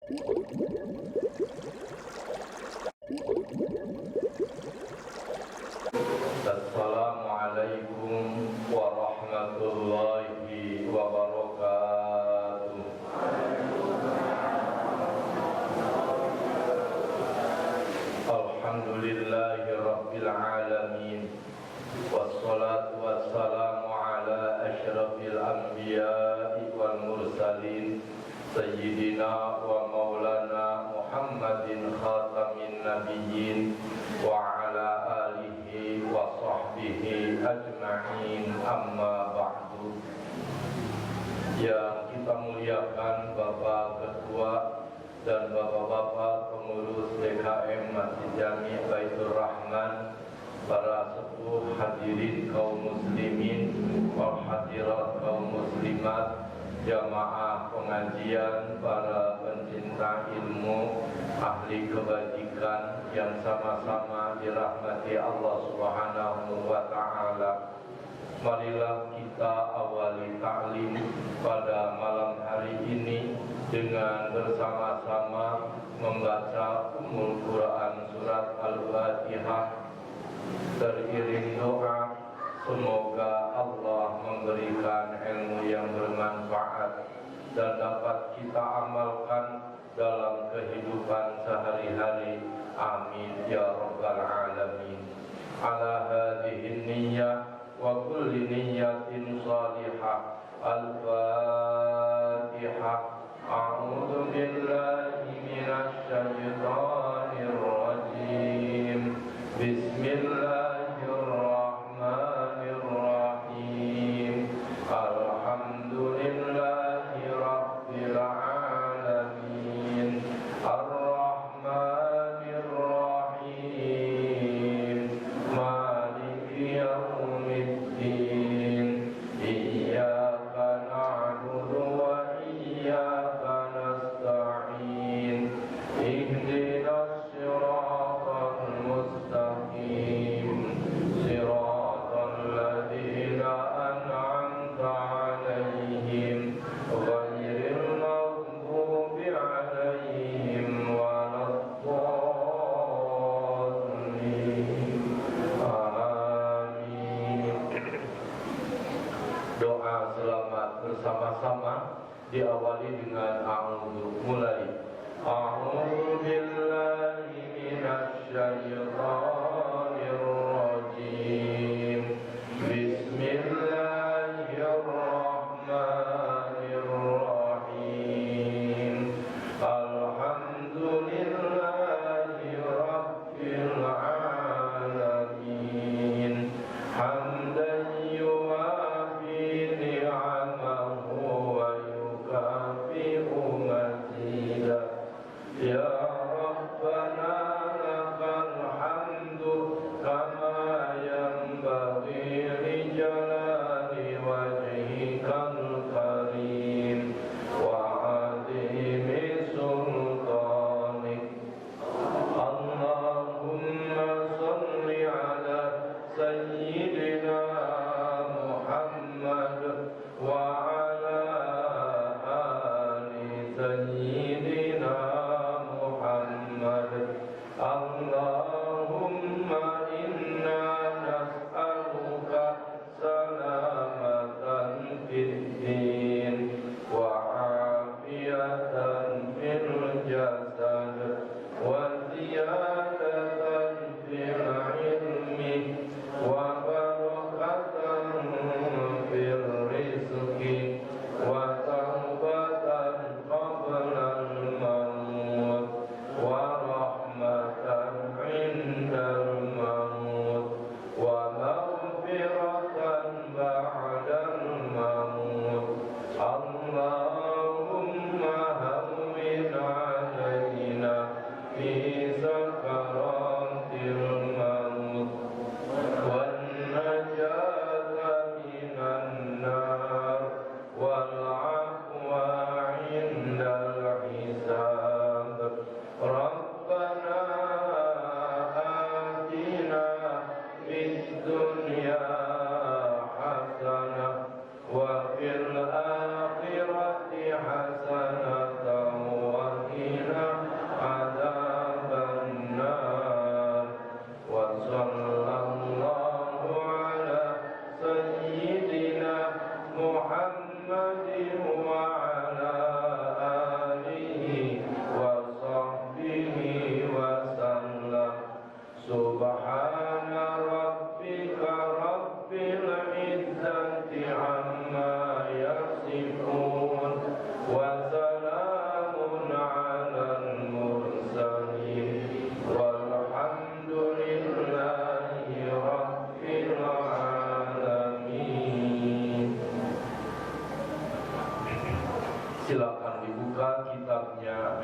Assalamualaikum warahmatullahi wabarakatuh. Alhamdulillahi rabbil alamin. Wassalatu wassalamu ala asyrafil anbiya'i wal mursalin Sayyidina wa maulana Muhammadin khatamin nabiyyin wa ala alihi wa sahbihi ajma'in, amma ba'du. Yang kita muliakan Bapak Ketua dan Bapak-Bapak pengurus DKM Masjid Jami Baitur Rahman, para sepuh hadirin kaum muslimin wal hadirat kaum muslimat, jamaah pengajian, para pencinta ilmu, ahli kebajikan yang sama-sama dirahmati Allah Subhanahu wa ta'ala. Marilah kita awali ta'lim pada malam hari ini dengan bersama-sama membaca Ummul Quran surat Al-Fatihah, teriring doa semoga Allah memberikan ilmu yang bermanfaat dan dapat kita amalkan dalam kehidupan sehari-hari. Amin ya rabbal alamin. Ala hadhihi niyyah wa kulli niyyatin salihah. Al-Fatihah. A'udzu billahi minasy syaithanir rajim. Bismillahirrahmanirrahim. Alhamdulillahi rabbil alamin. Ar-Rahmanir-Rahim. Maliki yaumiddin. Iyyaka na'budu wa iyyaka nasta'in.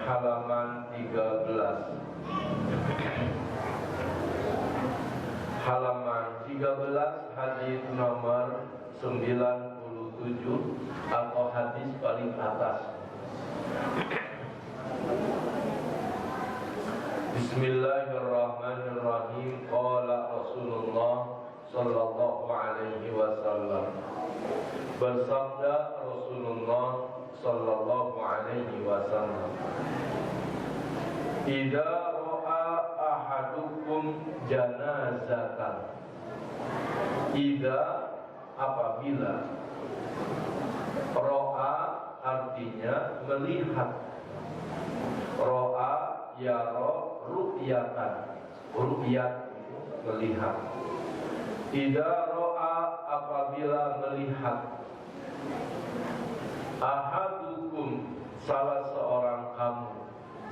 halaman 13. Halaman 13 hadis nomor 97 atau hadis paling atas. Bismillahirrahmanirrahim. Qala Rasulullah sallallahu alaihi wasallam. Bersabda Rasulullah sallallahu alaihi wasallam, idza ra'a ahadukum janazatan. Idza, apabila. Ra'a artinya melihat. Ra'a yara ru'yatan. Ru'yat melihat. Idza ra'a apabila melihat. Ahadukum salah seorang kamu.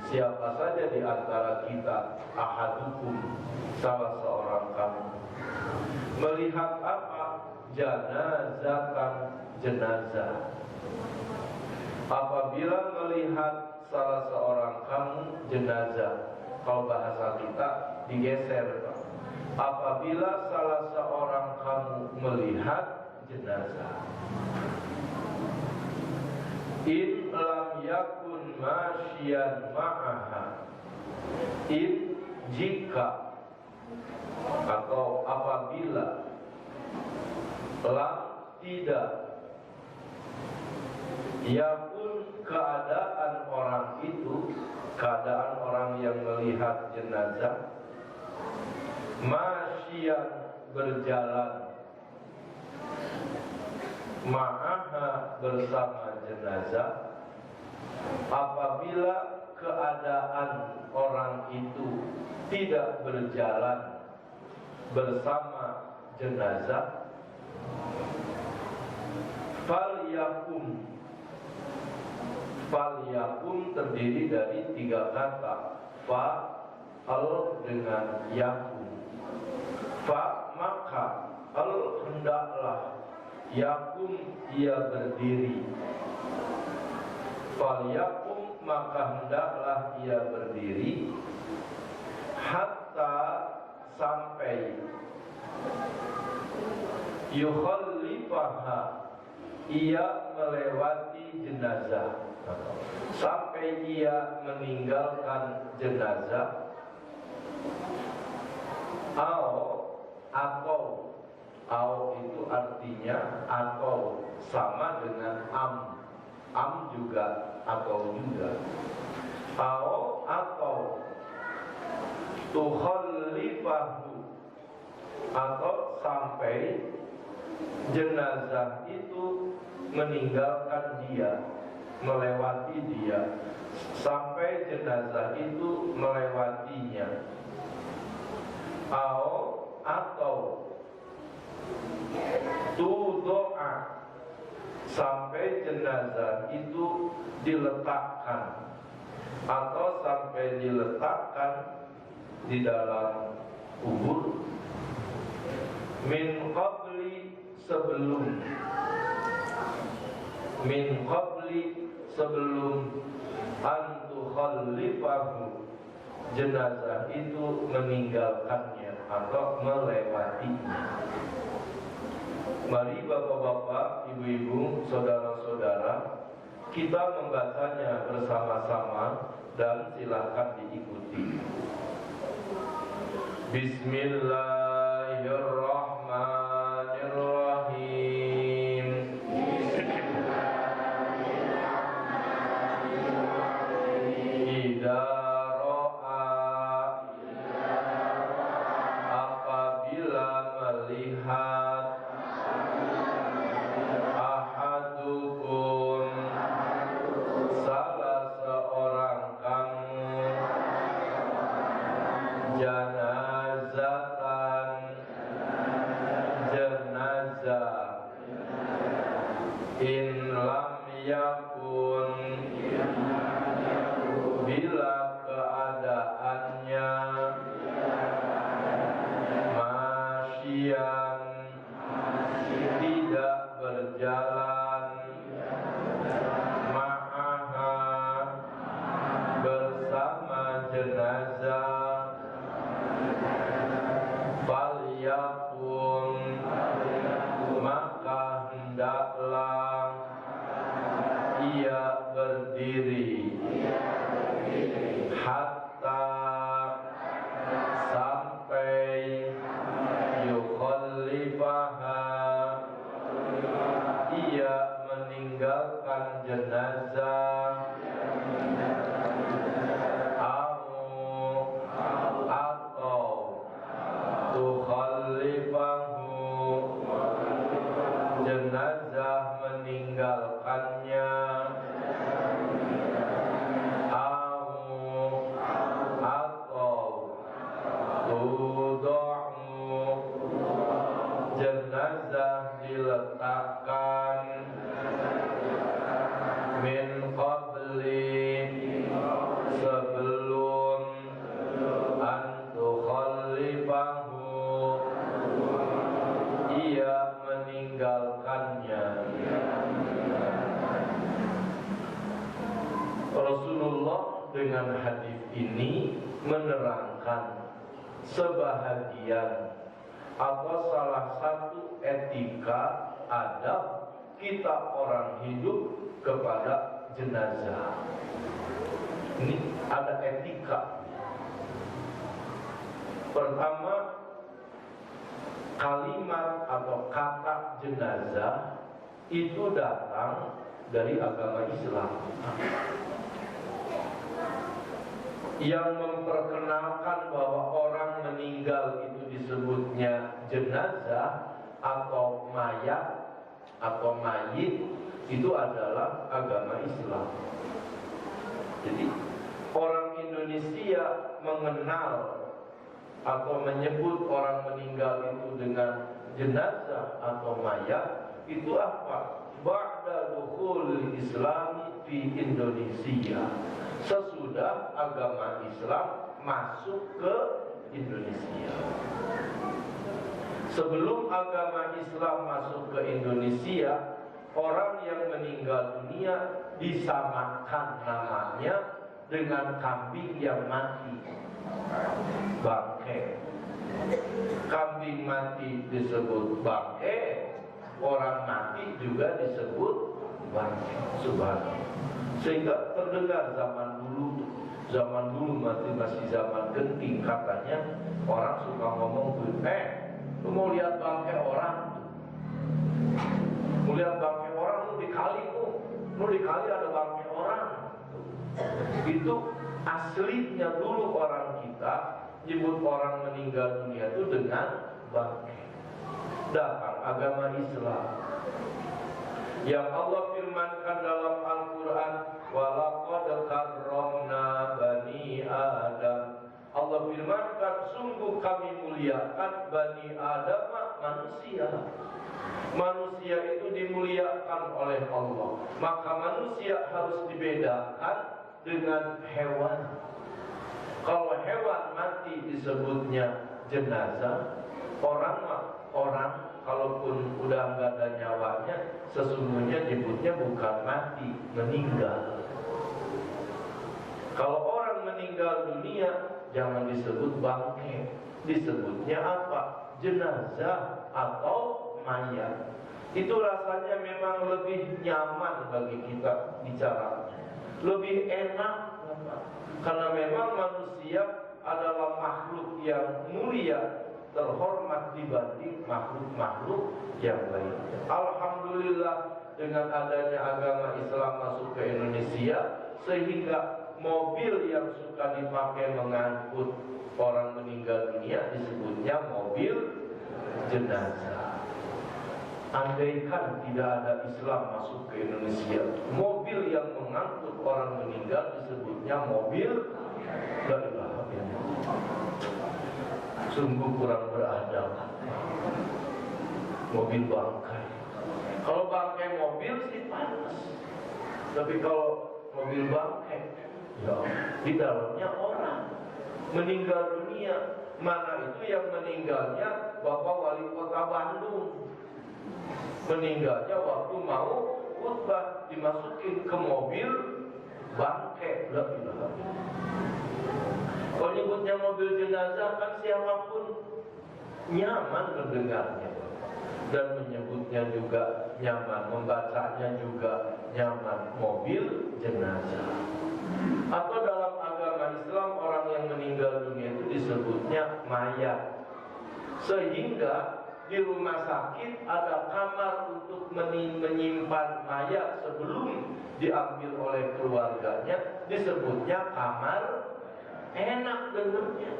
Siapa saja di antara kita. Ahadukum salah seorang kamu. Melihat apa? Janazatan, jenazah. Apabila melihat salah seorang kamu jenazah. Kalau bahasa kita digeser. Apabila salah seorang kamu melihat jenazah. In lam yakun masyian ma'aha. In, jika, atau apabila. Lam, tidak. Yakun, keadaan orang itu, keadaan orang yang melihat jenazah. Masyian, berjalan. Ma'aha, bersama jenazah. Apabila keadaan orang itu tidak berjalan bersama jenazah, falyakum. Falyakum terdiri dari 3 kata. Fa, al dengan yakum. Fa, maka. Al, hendaklah. Yakum, ia berdiri. Falyakum, maka hendaklah ia berdiri. Hatta, sampai. Yukhallifaha, ia melewati jenazah. Sampai ia meninggalkan jenazah. Atau itu artinya atau, sama dengan am juga, atau juga. Atau tukhallifahu, atau sampai jenazah itu meninggalkan dia, melewati dia. Sampai jenazah itu melewatinya. Atau tudoa, sampai jenazah itu diletakkan, atau sampai diletakkan di dalam kubur. Min qabli, sebelum. Min qabli, sebelum. An tukhallifahu, jenazah itu meninggalkannya atau melewatinya. Mari bapak-bapak, ibu-ibu, saudara-saudara, kita membacanya bersama-sama dan silakan diikuti. Bismillahirrahmanirrahim. Idza ra'a, apabila melihat. Ahadukum, salah seorang kamu. Janazatan, jenazah falyaqum, maka hendaklah ia berdiri hatta sampai yukhallifaha, ia meninggalkan jenazah atau tukhallifahu, jenazah meninggalkannya atau tudu'u, jenazah diletakkan min qabli, sebelum an tukhallifahu, ia meninggalkannya. Rasulullah dengan hadis ini menerangkan sebahagian atau salah satu etika adab kita orang hidup kepada jenazah. Ini ada etika. Pertama, kalimat atau kata jenazah itu datang dari agama Islam yang memperkenalkan bahwa orang meninggal itu disebutnya jenazah atau mayat atau mayit, itu adalah agama Islam. Jadi orang Indonesia mengenal atau menyebut orang meninggal itu dengan jenazah atau mayat, itu apa? Ba'da dukhul Islam fi Indonesia, sesudah agama Islam masuk ke Indonesia. Sebelum agama Islam masuk ke Indonesia, orang yang meninggal dunia disamakan namanya dengan kambing yang mati, bangke. Kambing mati disebut bangke, orang mati juga disebut bangke. Subhanallah. Sehingga terdengar zaman dulu masih zaman genting, katanya orang suka ngomong tuh, lu mau lihat bangke orang? Mau lihat bangke orang, lu di kali ada bangke orang. Itu aslinya dulu orang kita nyebut orang meninggal dunia itu dengan bangke. Datang agama Islam yang Allah firmankan dalam Al-Quran, walaqad karramna bani Adam. Allah firmankan, sungguh kami muliakan bani Adam, manusia. Manusia itu dimuliakan oleh Allah. Maka manusia harus dibedakan dengan hewan. Kalau hewan mati disebutnya jenazah, orang kalaupun udah nggak ada nyawanya, sesungguhnya nyebutnya bukan mati, meninggal. Kalau orang meninggal dunia, jangan disebut bangke, disebutnya apa? Jenazah atau mayat. Itu rasanya memang lebih nyaman bagi kita bicaranya, lebih enak, karena memang manusia adalah makhluk yang mulia, terhormat dibanding makhluk-makhluk yang lain. Alhamdulillah, dengan adanya agama Islam masuk ke Indonesia, sehingga mobil yang suka dipakai mengangkut orang meninggal dunia disebutnya mobil jenazah. Andaikan tidak ada Islam masuk ke Indonesia, mobil yang mengangkut orang meninggal disebutnya mobil la ilaha illallah. Sungguh kurang beradab. Mobil bangkai. Kalau bangkai mobil sih panas, tapi kalau mobil bangkai, ya di dalamnya orang meninggal dunia. Mana itu yang meninggalnya Bapak Wali Kota Bandung, meninggalnya waktu mau khutbah, dimasukin ke mobil bangkai. La ilaha illallah. Namanya mobil jenazah kan siapapun nyaman mendengarnya dan menyebutnya juga nyaman, membacanya juga nyaman, mobil jenazah. Atau dalam agama Islam orang yang meninggal dunia itu disebutnya mayat. Sehingga di rumah sakit ada kamar untuk menyimpan mayat sebelum diambil oleh keluarganya, disebutnya kamar. Enak dengarnya.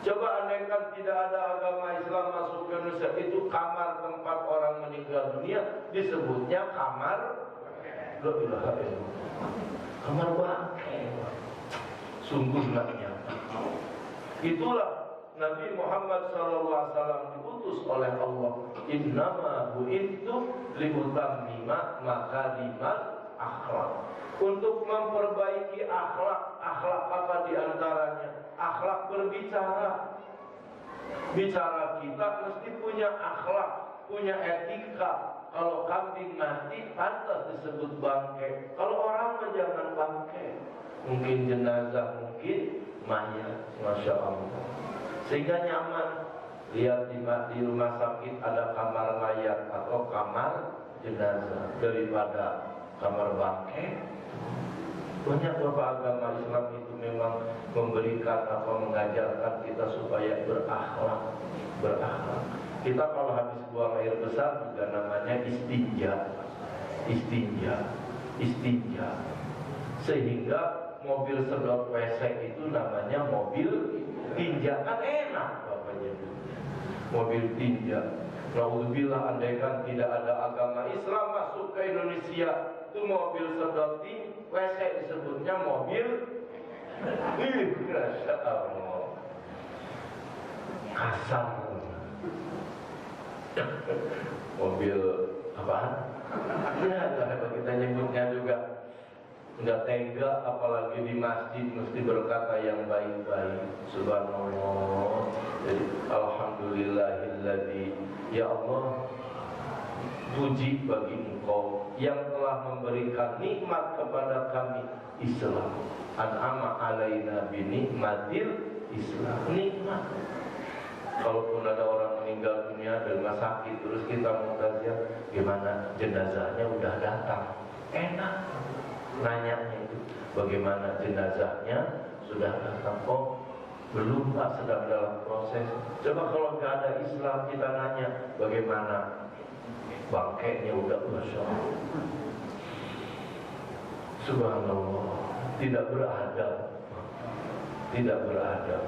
Coba andaikan tidak ada agama Islam masuk ke Indonesia, itu kamar tempat orang meninggal dunia disebutnya kamar. La ilaha illallah. Kamar bangkai. Sungguh nggak nyata. Itulah Nabi Muhammad SAW diutus oleh Allah. Innama bu'ithu liutammima makarimal akhlak. Untuk memperbaiki akhlak. Akhlak apa diantaranya? Akhlak berbicara. Bicara kita mesti punya akhlak, punya etika. Kalau kambing mati pantas disebut bangkai. Kalau orang jangan bangkai. Mungkin jenazah, mungkin mayat. Masya Allah. Sehingga nyaman. Lihat di rumah sakit ada kamar mayat atau kamar jenazah daripada kamar bangkai. Banyak beberapa agama Islam itu memang memberikan atau mengajarkan kita supaya berakhlak. Kita kalau habis buang air besar juga namanya istinja. Sehingga mobil sedot WC itu namanya mobil tinja. Kan enak bapaknya itu. Mobil tinja. Naudzubillah, andaikan tidak ada agama Islam masuk ke Indonesia, itu mobil sedot WC disebutnya mobil. Masya Allah. Kasar. Mobil apaan? Ya, kalau kita nyebutnya juga nggak tega, apalagi di masjid mesti berkata yang baik-baik. Subhanallah. Jadi alhamdulillahilladzi, ya Allah, puji bagi Engkau yang telah memberikan nikmat kepada kami Islam. An'ama alaina bi nikmatil Islam. Nikmat. Kalaupun ada orang meninggal dunia di rumah sakit, terus kita mau tanya gimana jenazahnya, udah datang, enak. Nanyanya itu bagaimana jenazahnya, sudah datang. Oh belum Pak, sedang dalam proses. Coba kalau nggak ada Islam, kita nanya bagaimana bangkainya, udah. Masya Allah. Subhanallah. Tidak beradab.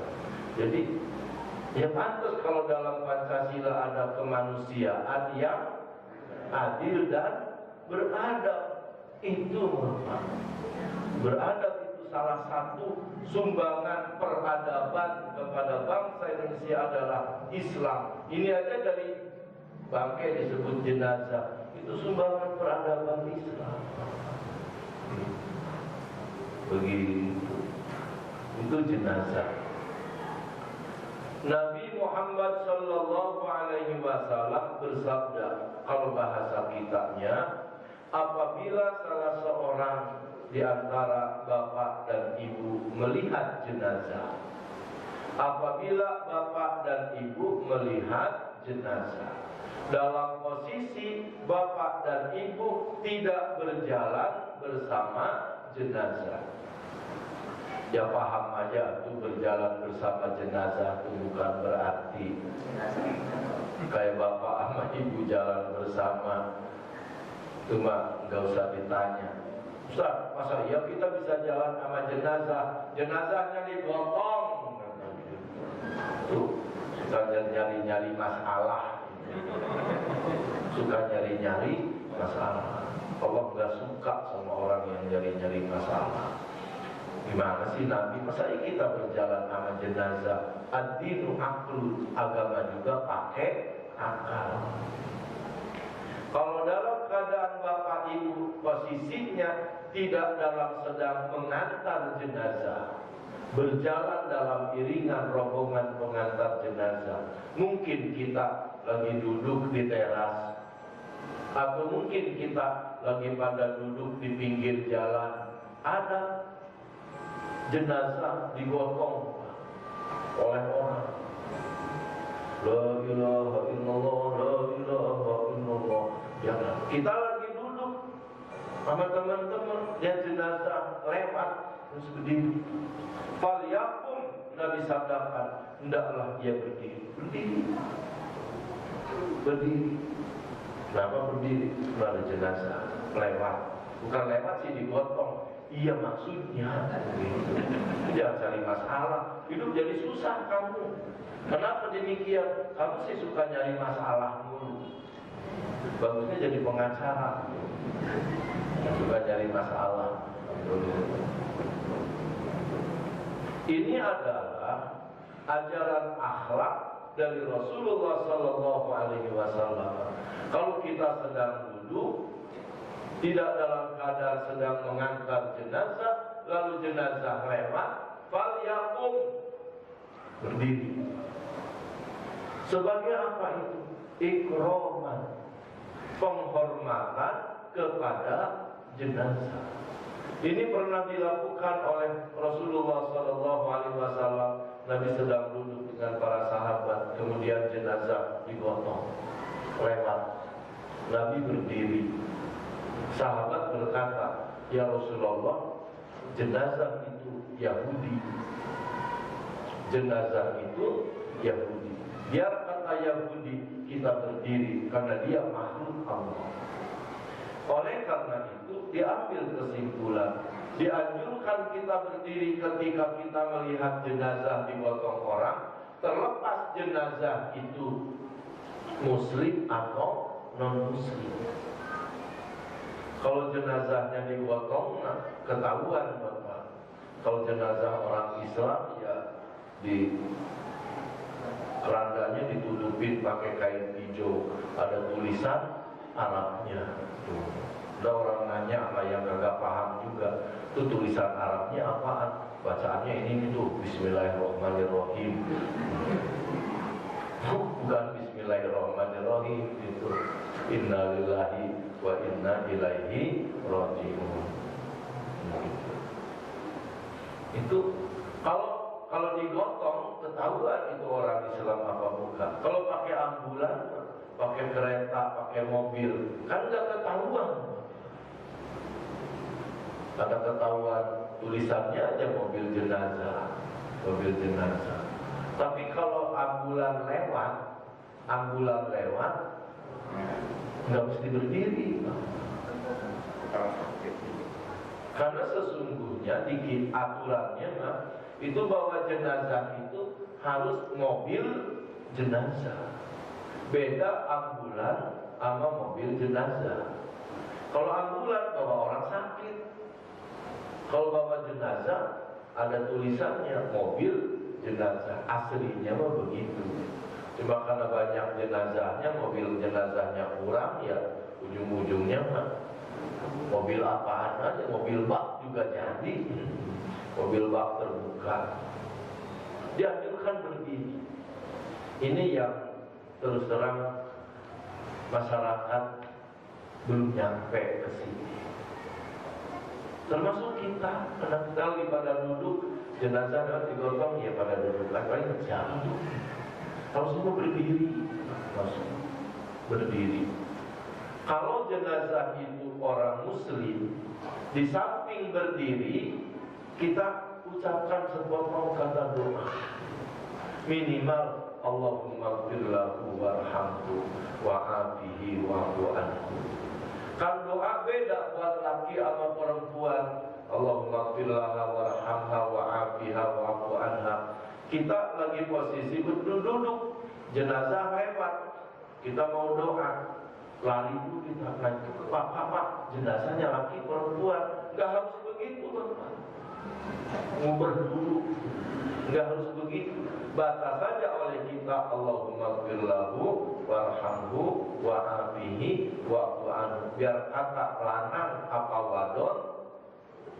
Jadi ya pantas kalau dalam Pancasila ada kemanusiaan yang adil dan beradab. Itu beradab itu salah satu sumbangan peradaban kepada bangsa Indonesia adalah Islam. Ini aja dari bangkai disebut jenazah, itu sumbangan peradaban Islam. Begitu. Itu jenazah. Nabi Muhammad sallallahu alaihi wasallam bersabda, kalau bahasa kitanya, apabila salah seorang di antara bapak dan ibu melihat jenazah, apabila bapak dan ibu melihat jenazah dalam posisi bapak dan ibu tidak berjalan bersama jenazah, ya paham aja itu berjalan bersama jenazah itu bukan berarti kayak bapak sama ibu jalan bersama. Cuma nggak usah ditanya, Ustaz, masa iya kita bisa jalan sama jenazah? Jenazahnya digotong. Tuh, suka nyari-nyari masalah. Suka nyari-nyari masalah. Allah nggak suka sama orang yang nyari-nyari masalah. Gimana sih Nabi? Masa kita berjalan sama jenazah? Ad-dinu aqlu, agama juga pakai akal. Kalau dalam keadaan bapak ibu posisinya tidak dalam sedang mengantar jenazah, berjalan dalam iringan rombongan pengantar jenazah, mungkin kita lagi duduk di teras, atau mungkin kita lagi pada duduk di pinggir jalan, ada jenazah digotong, oleh orang. La ilaha illallah, la ilaha illallah. Jangan. Kita lagi duduk sama teman-teman, lihat jenazah lewat terus berdiri. Falyakum, Nabi sabdakan, hendaklah dia berdiri. Berdiri. Kenapa berdiri? Ada jenazah lewat. Bukan lewat sih, digotong. Iya maksudnya. Jangan cari masalah. Hidup jadi susah kamu. Kenapa demikian? Kamu sih suka nyari masalah mulu. Bagusnya jadi pengacara. Suka nyari masalah. Ini adalah ajaran akhlak dari Rasulullah Sallallahu Alaihi Wasallam. Kalau kita sedang duduk, tidak dalam keadaan sedang mengantar jenazah, lalu jenazah lewat, falyakum, berdiri. Sebagai apa itu? Ikroman, penghormatan kepada jenazah. Ini pernah dilakukan oleh Rasulullah Sallallahu Alaihi Wasallam. Nabi sedang duduk dengan para sahabat, kemudian jenazah digotong lewat. Nabi berdiri. Sahabat berkata, ya Rasulullah, jenazah itu Yahudi. Jenazah itu Yahudi. Biar kata Yahudi, kita berdiri karena dia makhluk Allah. Oleh karena itu diambil kesimpulan, dianjurkan kita berdiri ketika kita melihat jenazah digotong orang, terlepas jenazah itu muslim atau non muslim. Kalau jenazahnya digotong, nah, ketahuan Bapak. Kalau jenazah orang Islam, ya di kerandanya ditutupin pakai kain hijau, ada tulisan Arabnya. Ada orang nanya sama yang gak paham juga, itu tulisan Arabnya apaan? Bacaannya ini itu Bismillahirrahmanirrahim. Bukan Bismillahirrahmanirrahim, itu Innalillahi wa inna ilaihi raji'un. Itu kalau digotong ketahuan itu orang Islam apa bukan. Kalau pakai ambulan, pakai kereta, pakai mobil, kan nggak ketahuan. Ada ketahuan tulisannya aja mobil jenazah. Tapi kalau ambulan lewat, nggak mesti berdiri. Karena sesungguhnya di aturannya itu bahwa jenazah itu harus mobil jenazah. Beda ambulan sama mobil jenazah. Kalau ambulan bawa orang sakit, kalau bawa jenazah ada tulisannya mobil jenazah. Aslinya mah begitu. Cuma karena banyak jenazahnya, mobil jenazahnya kurang, ya ujung-ujungnya mah mobil apaan aja, mobil bak juga jadi, mobil bak terbuka. Dianjurkan berdiri. Ini yang terus terang masyarakat belum nyampe ke sini. Termasuk kita, kadang kali pada duduk, jenazah kan digotong, ya pada duduk lagi jam. Harus semua berdiri, Kalau jenazah itu orang muslim, di samping berdiri, kita ucapkan sepotong kata doa. Minimal Allahumma firlahu warhamhu wa'afihi wa'fu anhu. Kan doa beda buat laki sama perempuan. Allahumma firlaha warhamha wa'afiha wa'fu anha. Kita lagi posisi duduk, jenazah lewat, kita mau doa, lari dulu kita naik. Pak, jenazahnya laki perempuan, nggak harus begitu Bapak. Nguber dulu, nggak harus begitu. Batas saja oleh kita Allahumma firlahu warhamhu wa'afihi wa'fu anhu. Biar kata lanang apa wadon,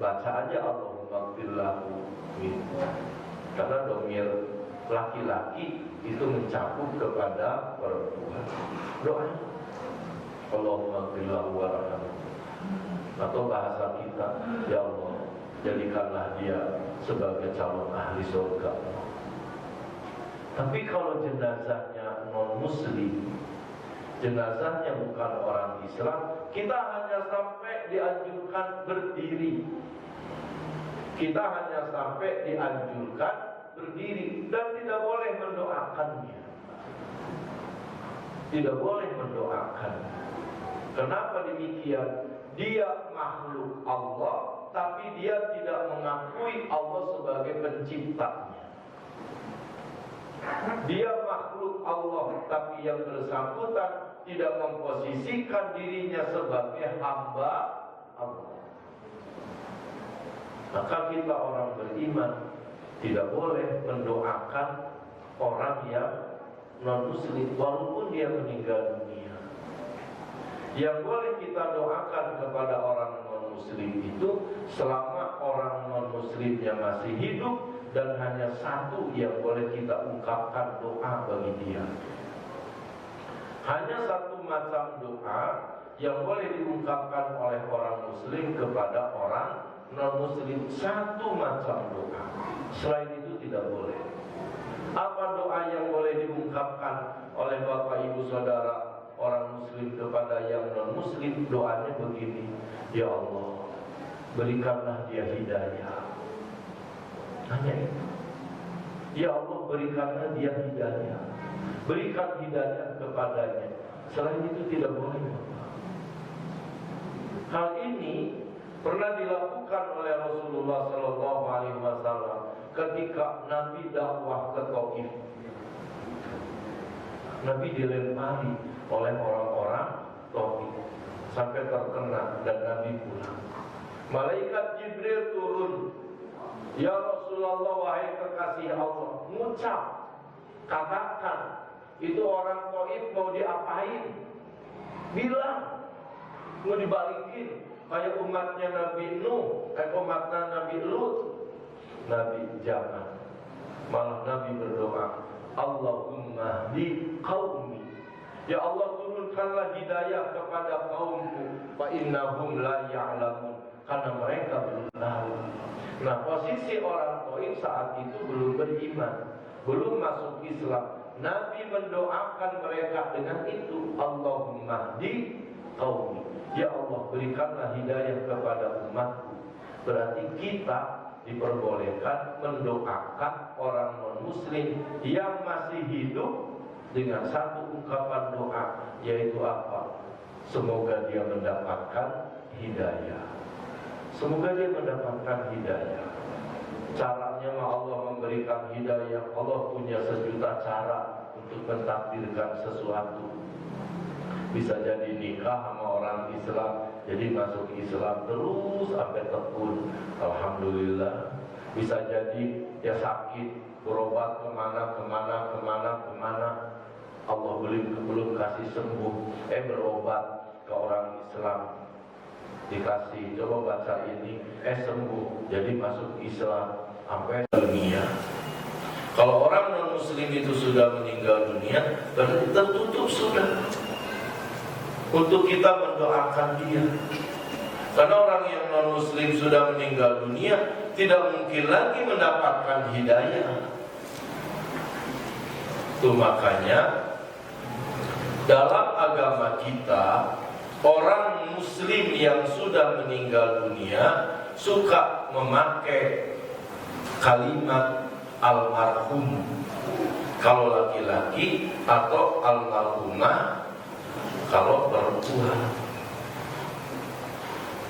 baca aja Allahumma firlahu. Karena domir laki-laki itu mencakup kepada perempuan. Doa Allahumma firlahu warhamhu. Atau bahasa kita, ya Allah, jadikanlah dia sebagai calon ahli surga. Tapi kalau jenazahnya non-muslim, jenazahnya bukan orang Islam, kita hanya sampai dianjurkan berdiri. Kita hanya sampai dianjurkan berdiri dan tidak boleh mendoakannya. Tidak boleh mendoakan. Kenapa demikian? Dia makhluk Allah, tapi dia tidak mengakui Allah sebagai penciptanya. Dia makhluk Allah, tapi yang bersangkutan tidak memposisikan dirinya sebagai hamba Allah. Maka kita orang beriman tidak boleh mendoakan orang yang non-muslim walaupun dia meninggal dunia. Yang boleh kita doakan kepada orang non-muslim itu selama orang non-muslimnya masih hidup, dan hanya satu yang boleh kita ungkapkan doa bagi dia. Hanya satu macam doa yang boleh diungkapkan oleh orang muslim kepada orang non-muslim, satu macam doa. Selain itu tidak boleh. Apa doa yang boleh diungkapkan oleh bapak ibu saudara orang muslim kepada yang non-muslim? Doanya begini: ya Allah, berikanlah dia hidayah. Hanya itu. Ya Allah, berikanlah dia hidayah. Berikan hidayah kepadanya. Selain itu tidak boleh. Hal ini pernah dilakukan oleh Rasulullah SAW ketika Nabi dakwah ke Taif. Nabi dilempari oleh orang-orang Taif sampai terkena dan Nabi pulang. Malaikat Jibril turun. Ya Rasulullah, wahai kekasih Allah, ngucap, katakan, itu orang Taif mau diapain? Bilang, mau dibalikin kayak umatnya Nabi Nuh, kayak umatnya Nabi Lut. Nabi jangan. Malah Nabi berdoa, Allahumma hdi qaumi. Ya Allah, turunkanlah hidayah kepada kaumku, fa innahum la ya'lamun, karena mereka belum tahu. Nah, posisi orang Taif saat itu belum beriman, belum masuk Islam. Nabi mendoakan mereka dengan itu, Allahumma hdi qaumi. Ya Allah, berikanlah hidayah kepada umatku. Berarti kita diperbolehkan mendoakan orang non-muslim yang masih hidup dengan satu ungkapan doa, yaitu apa? Semoga dia mendapatkan hidayah. Semoga dia mendapatkan hidayah. Caranya Allah memberikan hidayah. Allah punya sejuta cara untuk mentakdirkan sesuatu. Bisa jadi nikah sama orang Islam, jadi masuk Islam terus sampai tekun, alhamdulillah. Bisa jadi ya sakit, berobat kemana, Allah belum kasih sembuh, berobat ke orang Islam, dikasih, coba baca ini, sembuh, jadi masuk Islam sampai dunia. Kalau orang non muslim itu sudah meninggal dunia, berarti tertutup sudah untuk kita mendoakan dia. Karena orang yang non muslim sudah meninggal dunia tidak mungkin lagi mendapatkan hidayah. Itu makanya dalam agama kita, orang muslim yang sudah meninggal dunia suka memakai kalimat almarhum kalau laki-laki, atau almarhumah kalau perempuan.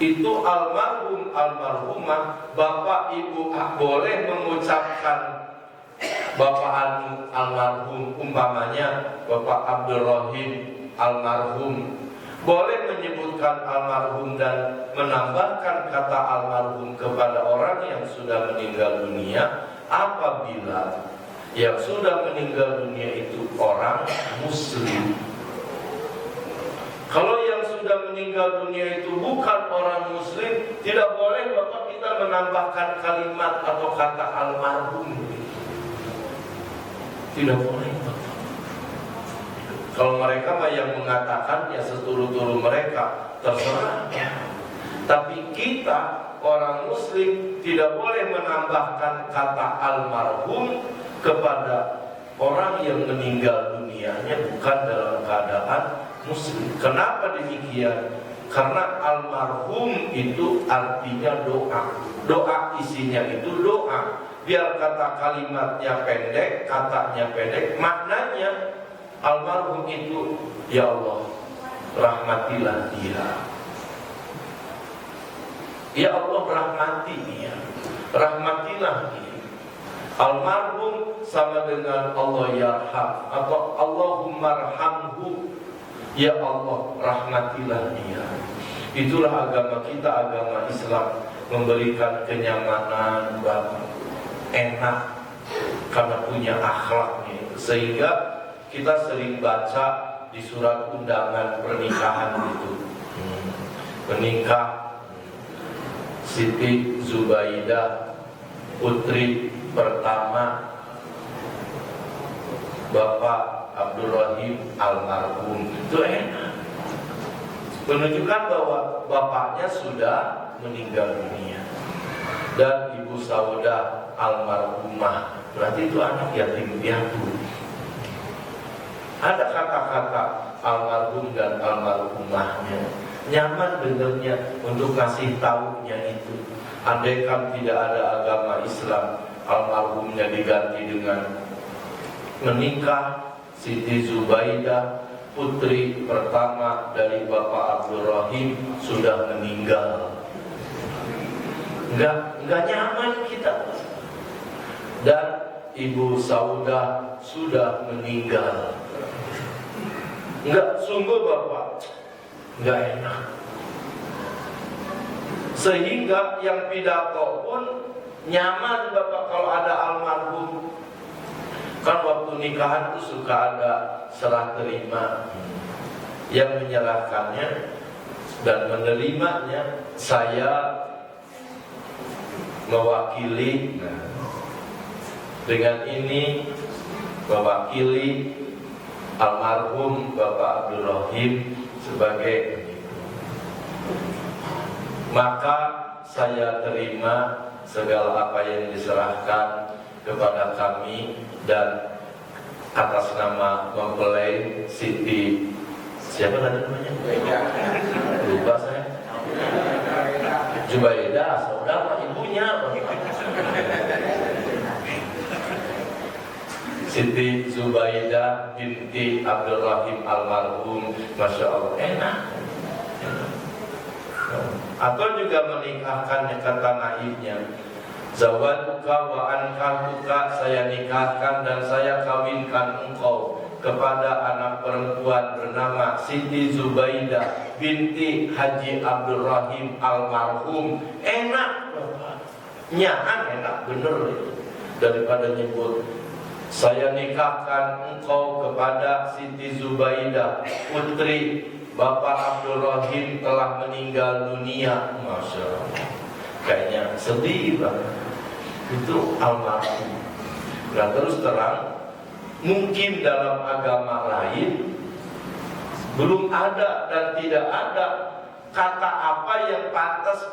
Itu almarhum, almarhumah, bapak ibu boleh mengucapkan bapak anu almarhum, umpamanya bapak Abdul Rahim almarhum, boleh menyebutkan almarhum dan menambahkan kata almarhum kepada orang yang sudah meninggal dunia apabila yang sudah meninggal dunia itu orang muslim. Kalau yang sudah meninggal dunia itu bukan orang muslim, tidak boleh bapak kita menambahkan kalimat atau kata almarhum. Tidak boleh. Kalau mereka yang mengatakan ya seturut-turut mereka, terserah. Tapi kita orang muslim tidak boleh menambahkan kata almarhum kepada orang yang meninggal dunianya bukan dalam keadaan muslim. Kenapa demikian? Karena almarhum itu artinya doa. Doa isinya itu doa. Biar kata kalimatnya pendek, katanya pendek, maknanya almarhum itu, ya Allah, rahmatilah dia. Ya Allah, rahmati dia. Rahmatilah dia. Almarhum sama dengan Allah yarham atau Allahumma arhamhu. Ya Allah, rahmatilah dia. Itulah agama kita, agama Islam, memberikan kenyamanan, enak, karena punya akhlaknya. Sehingga kita sering baca di surat undangan pernikahan itu, menikah Siti Zubaidah, putri pertama Bapak Abdul Rahim almarhum. Itu enak, menunjukkan bahwa bapaknya sudah meninggal dunia. Dan Ibu Saudah almarhumah, berarti itu anak yatim piatu. Ada kata-kata almarhum dan almarhumahnya, nyaman dengarnya untuk kasih taunya itu. Andaikan tidak ada agama Islam, almarhumnya diganti dengan menikah Siti Zubaidah, putri pertama dari Bapak Abdul Rahim, sudah meninggal. Enggak nyaman kita. Dan Ibu Saudah sudah meninggal. Enggak, sungguh Bapak, enggak enak. Sehingga yang pidato pun nyaman Bapak kalau ada almarhum. Kan waktu nikahan itu suka ada serah terima, yang menyerahkannya dan menerimanya saya mewakili. Dengan ini mewakili almarhum Bapak Abdul Rahim sebagai, maka saya terima segala apa yang diserahkan kepada kami, dan atas nama mempelai Siti, siapa tadi namanya? Lupa saya. Zubaidah, saudara ibunya. Siti Zubaidah binti Abdul Rahim almarhum, masya Allah, enak. Atau juga menikahkannya, kata naibnya, zawaduka wa ankahuka, saya nikahkan dan saya kawinkan engkau kepada anak perempuan bernama Siti Zubaidah binti Haji Abdul Rahim almarhum. Enak Bapak, nyahan, enak bener itu. Daripada nyebut saya nikahkan engkau kepada Siti Zubaidah, putri Bapak Abdul Rahim telah meninggal dunia, masya Allah, kayaknya sedih banget. Itu almarhum. Nah terus terang, mungkin dalam agama lain belum ada dan tidak ada kata apa yang pantas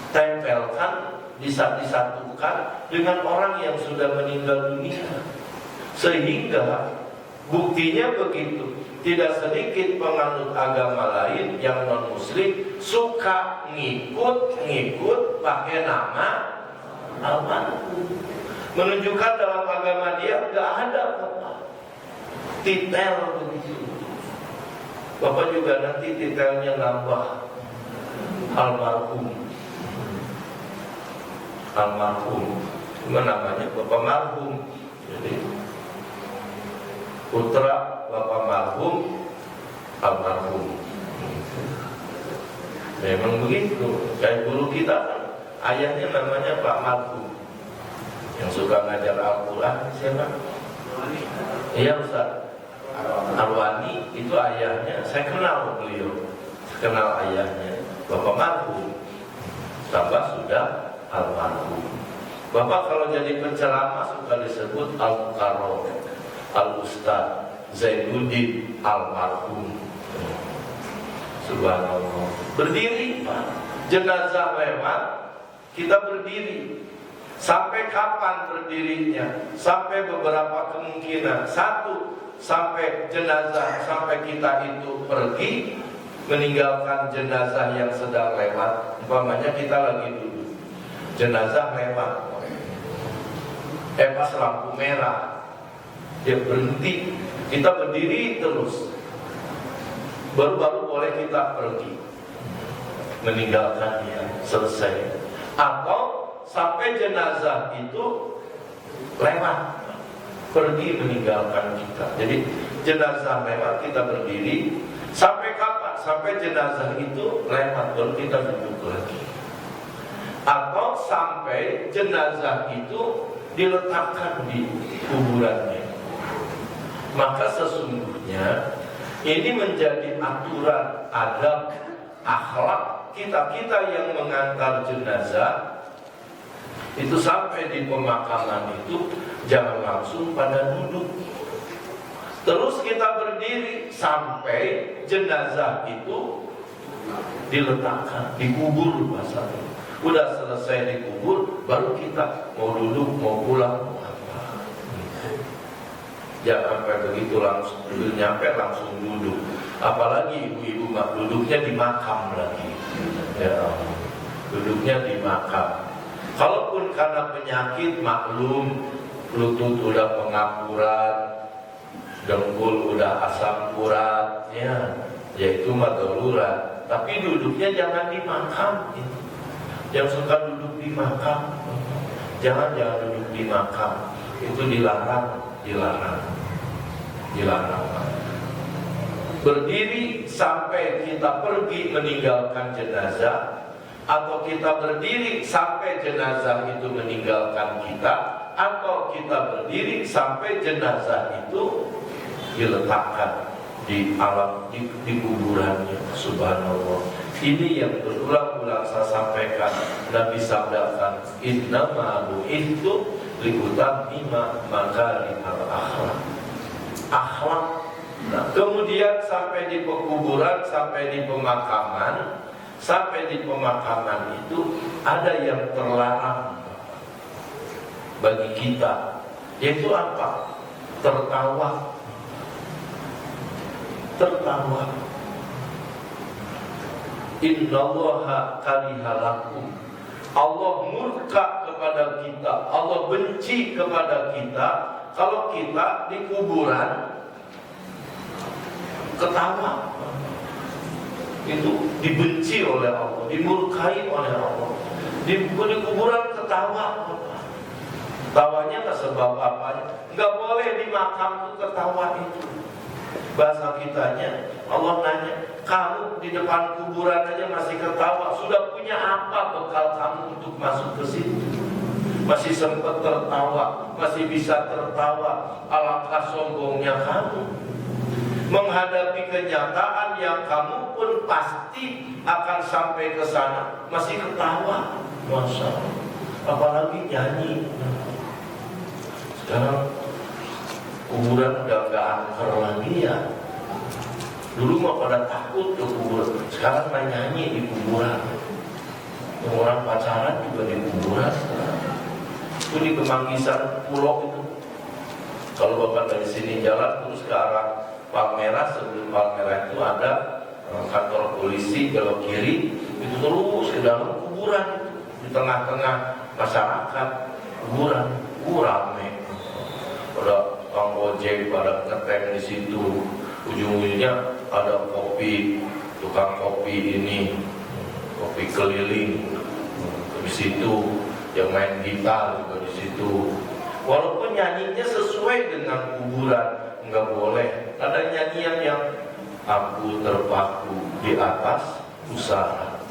ditempelkan, disatukan dengan orang yang sudah meninggal dunia. Sehingga buktinya begitu, tidak sedikit penganut agama lain yang non muslim suka ngikut pakai nama almarhum, menunjukkan dalam agama dia nggak ada titel begitu. Bapak juga nanti titelnya nambah almarhum. Almarhum, cuma namanya Bapak marhum. Jadi putra Bapak marhum, almarhum. Memang begitu. Kayak guru kita kan, ayahnya namanya Pak Marhum. Yang suka ngajar Al-Quran siapa? Iya Ustaz Arwani, itu ayahnya. Saya kenal beliau, saya kenal ayahnya Bapak Marhum, tambah sudah almarhum. Bapak kalau jadi penceramah suka disebut Al-Mukarram, Al-Ustaz Zainuddin almarhum. Subhanallah. Berdiri Pak, jenazah lewat, kita berdiri. Sampai kapan berdirinya? Sampai beberapa kemungkinan. Satu, sampai jenazah, sampai kita itu pergi meninggalkan jenazah yang sedang lewat. Umpamanya kita lagi duduk, jenazah lewat, pas lampu merah, dia berhenti, kita berdiri terus, baru boleh kita pergi meninggalkan dia, selesai. Atau sampai jenazah itu lewat, pergi meninggalkan kita. Jadi jenazah lewat, kita berdiri. Sampai kapan? Sampai jenazah itu lewat, baru kita duduk lagi. Atau sampai jenazah itu diletakkan di kuburannya. Maka sesungguhnya ini menjadi aturan, adab, akhlak kita yang mengantar jenazah. Itu sampai di pemakaman itu jangan langsung pada duduk. Terus kita berdiri sampai jenazah itu diletakkan, dikubur bahasanya. Udah selesai dikubur, baru kita mau duduk, mau pulang, mau apa. Jangan sampai begitu langsung nyampe langsung duduk. Apalagi ibu-ibu duduknya di makam lagi. Ya, duduknya di makam. Kalaupun karena penyakit, maklum, lutut udah pengapuran, dengkul udah asam urat, ya itu mah darurat. Tapi duduknya jangan di makam. Yang suka duduk di makam, jangan duduk di makam. Itu dilarang. Berdiri sampai kita pergi meninggalkan jenazah, atau kita berdiri sampai jenazah itu meninggalkan kita, atau kita berdiri sampai jenazah itu diletakkan di alam, di kuburannya. Subhanallah. Ini yang berulang-ulang saya sampaikan. Nabi sabdakan, innama bu'ithu liutammima makarimul akhlak. Akhlak. Nah, kemudian sampai di pekuburan, sampai di pemakaman. Sampai di pemakaman itu ada yang terlarang bagi kita, yaitu apa? Tertawa. Innallaha karihalakum. Allah murka kepada kita, Allah benci kepada kita kalau kita di kuburan ketawa. Itu dibenci oleh Allah, dimurkai oleh Allah. Di kuburan ketawa. Tawanya nggak sebab apa? Nggak boleh di makam itu ketawa itu. Bahasa kitanya, Allah nanya, kamu di depan kuburan aja masih ketawa, sudah punya apa bekal kamu untuk masuk ke situ? Masih sempat tertawa, masih bisa tertawa. Alangkah sombongnya kamu menghadapi kenyataan yang kamu pun pasti akan sampai ke sana, masih ketawa. Masya Allah. Apalagi nyanyi. Sekarang kuburan udah gak angker lagi ya. Dulu mah pada takut ke kuburan, sekarang main nyanyi di kuburan. Yang orang pacaran juga di kuburan. Itu di Kemanggisan Pulau itu. Kalau bapak dari sini jalan terus ke arah Palmerah, sebelum Palmerah itu ada kantor polisi, belok kiri itu terus ke dalam kuburan, di tengah-tengah masyarakat kuburan, rame. Pada tukang ojek pada ngetem di situ, ujung-ujungnya ada kopi, tukang kopi ini, kopi keliling di situ, yang main gitar juga di situ. Walaupun nyanyinya sesuai dengan kuburan, nggak boleh. Ada nyanyian yang aku terpaku di atas pusara,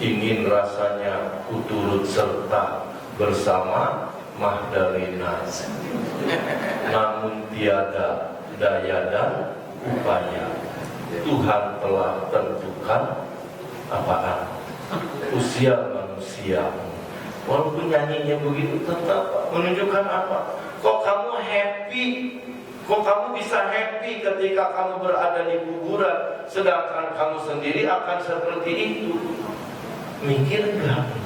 ingin rasanya ku turut serta bersama Mahdalena, namun tiada daya dan upaya. Tuhan telah tentukan apaan usia manusia. Walaupun nyanyinya begitu, tetap menunjukkan apa? Kok kamu happy? Kok kamu bisa happy ketika kamu berada di kuburan, sedangkan kamu sendiri akan seperti itu? Mikir enggak?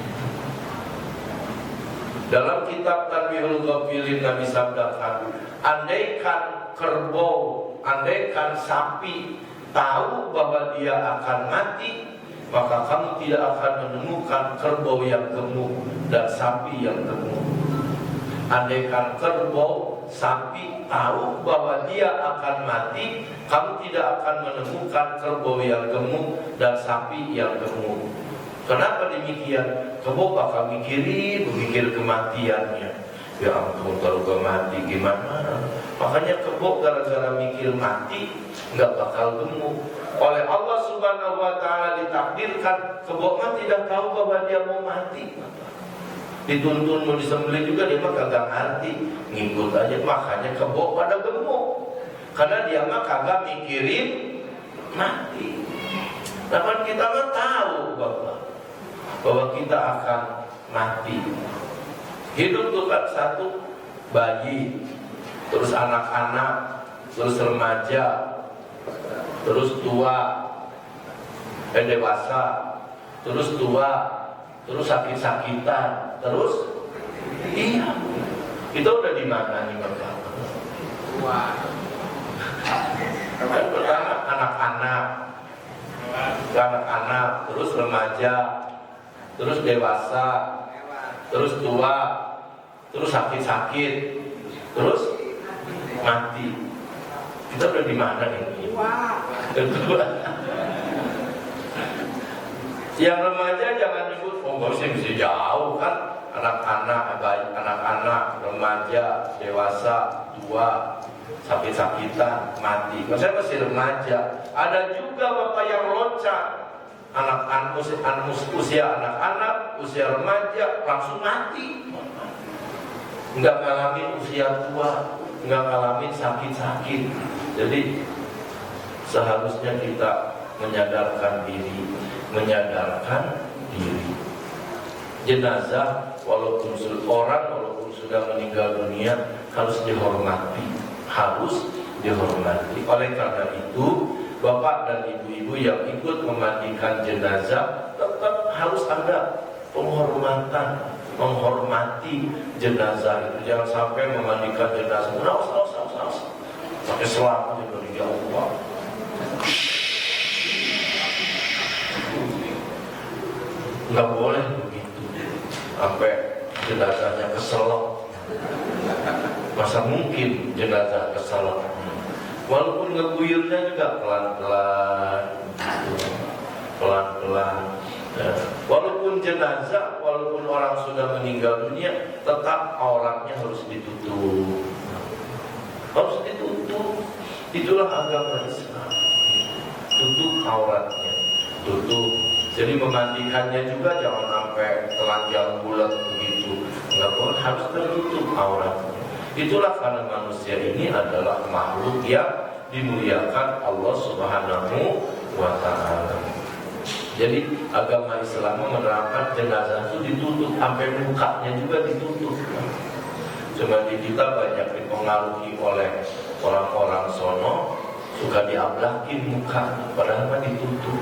Dalam kitab Tanbihul Ghafilin Nabi sabdakan, andaikan kerbau, andaikan sapi tahu bahwa dia akan mati, maka kamu tidak akan menemukan kerbau yang gemuk dan sapi yang gemuk. Andaikan kerbau, sapi tahu bahwa dia akan mati, kamu tidak akan menemukan kerbau yang gemuk dan sapi yang gemuk. Kenapa demikian? Kerbau bakal mikir kematiannya. Ya ampun, kalau gue mati gimana? Makanya kerbau gara-gara mikir mati nggak bakal gemuk. Oleh Allah Subhanahu Wa Taala ditakdirkan kerbau mah tidak tahu bahwa dia mau mati. Dituntun mau disembelih juga dia mah kagak ngerti, ngikut aja. Makanya kerbau pada gemuk, karena dia mah kagak mikirin mati. Tapi kita mah tahu bahwa kita akan mati. Hidup itu kan satu, bayi, terus anak-anak, terus remaja, terus tua, dewasa, terus tua, terus sakit-sakitan, terus iya. Kita udah di mana nih Bapak? Kan pertama anak-anak, terus remaja, terus dewasa, terus tua, terus sakit-sakit, terus mati. Kita udah di mana nih? Yang remaja jangan nyebut, gak usah bisa jauh kan. Anak-anak, remaja, dewasa, tua, sakit-sakitan, mati. Saya masih remaja. Ada juga bapak yang loncat, usia anak-anak, usia remaja langsung mati. Nggak ngalamin usia tua, nggak ngalamin sakit-sakit. Jadi seharusnya kita menyadarkan diri. Jenazah walaupun sudah meninggal dunia harus dihormati. Oleh karena itu, bapak dan ibu-ibu yang ikut memandikan jenazah tetap harus ada penghormatan, menghormati jenazah itu. Jangan sampai memandikan jenazah pakai selang dari Allah. Nggak boleh begitu, sampai jenazahnya keselak. Masa mungkin jenazah keselak? Walaupun ngeguyurnya juga pelan-pelan. Ya. Walaupun jenazah, walaupun orang sudah meninggal dunia, tetap auratnya harus ditutup. Itulah agama Islam. Tutup auratnya, tutup. Jadi memandikannya juga jangan sampai telanjang bulat begitu. Enggak boleh, harus tertutup auratnya. Itulah karena manusia ini adalah makhluk yang dimuliakan Allah Subhanahu wa Ta'ala. Jadi agama Islam menerapkan jenazah itu ditutup, sampai mukanya juga ditutup. Cuma di kita banyak dipengaruhi oleh orang-orang sono, suka diablakin muka, padahal mah ditutup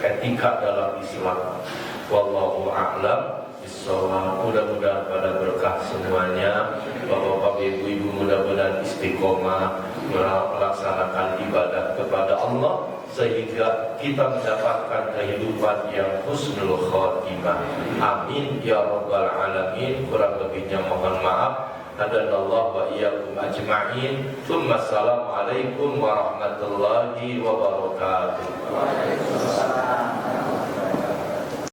etika dalam Islam. Wallahu a'lam bishawab. Mudah-mudahan pada berkah semuanya. Bapak-bapak, ibu-ibu mudah-mudahan istiqomah melaksanakan ibadah kepada Allah sehingga kita mendapatkan kehidupan yang husnul khotimah. Amin ya rabbal alamin. Kurang lebihnya mohon maaf. Hadanallahu wa iyyakum ajma'in. Assalamualaikum warahmatullahi wabarakatuh.